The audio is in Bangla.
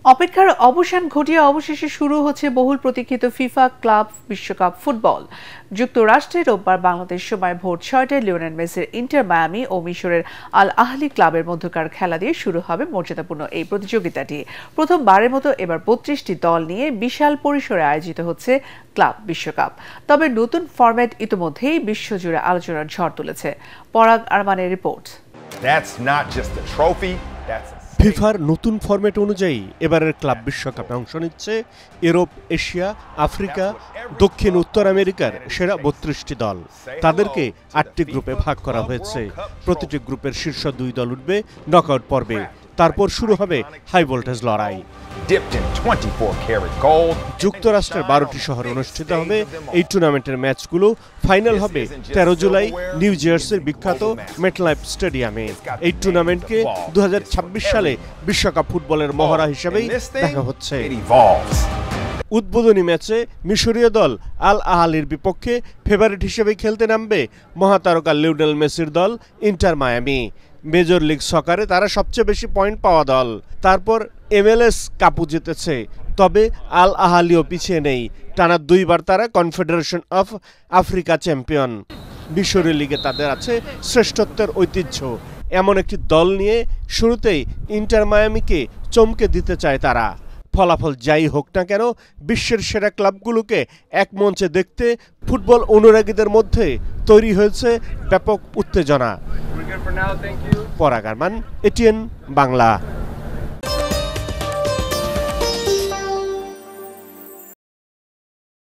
অপেক্ষার অবসান ঘটিয়ে অবশেষে শুরু হচ্ছে বহুল প্রতীক্ষিত ফিফা ক্লাব বিশ্বকাপ ফুটবল। যুক্তরাষ্ট্রে রোববার বাংলাদেশ সময় ভোর 6টায় লিওনেল মেসির ইন্টার মায়ামি ও মিশরের আল আহলি ক্লাবের মধ্যকার খেলা দিয়ে শুরু হবে মর্যাদাপূর্ণ এই প্রতিযোগিতাটি। প্রথমবারের মতো এবার 32টি দল নিয়ে বিশাল পরিসরে আয়োজিত হচ্ছে ক্লাব বিশ্বকাপ। তবে নতুন ফরম্যাট ইতিমধ্যেই বিশ্বজুড়ে আলোচনার ঝড় তুলেছে। পরাগ আরমানের রিপোর্ট। ফিফার নতুন ফরম্যাট অনুযায়ী এবারের ক্লাব বিশ্বকাপে অংশ নিচ্ছে ইউরোপ, এশিয়া, আফ্রিকা, দক্ষিণ উত্তর আমেরিকার সেরা 32টি দল। তাদেরকে 8টি গ্রুপে ভাগ করা হয়েছে। প্রতিটি গ্রুপের শীর্ষ 2 দল উঠবে নকআউট পর্বে। তারপর শুরু হবে হাই ভোল্টেজ লড়াই। যুক্তরাষ্ট্রের 12টি শহরে অনুষ্ঠিত হবে এই টুর্নামেন্টের ম্যাচগুলো। ফাইনাল হবে 13 জুলাই নিউ জার্সির বিখ্যাত মেটলাইফ স্টেডিয়ামে। এই টুর্নামেন্টকে 2026 সালে বিশ্বকাপ ফুটবলের মহড়া হিসেবেই দেখা হচ্ছে। উদ্বোধনী ম্যাচে মিশরীয় দল আল আহলির বিপক্ষে ফেভারিট হিসেবে খেলতে নামবে মহাতারকা লিওনেল মেসির দল ইন্টার মায়ামি। মেজর লিগ সকারে তারা সবচেয়ে বেশি পয়েন্ট পাওয়া দল। তারপর MLS কাপও জিতেছে। তবে আল আহলিও পিছিয়ে নেই। টানা 2 বার তারা কনফেডারেশন অফ আফ্রিকা চ্যাম্পিয়ন। মিশরীয় লিগে তাদের আছে শ্রেষ্ঠত্বের ঐতিহ্য। এমন একটি দল নিয়ে শুরুতেই ইন্টার মায়ামিকে চমকে দিতে চায় তারা। ফলাফল যাই হোক না কেন, বিশ্বের সেরা ক্লাবগুলোকে এক মঞ্চে দেখতে ফুটবল অনুরাগীদের মধ্যে তৈরি হয়েছে ব্যাপক উত্তেজনা। পরাগ আরমান, এটিএন বাংলা।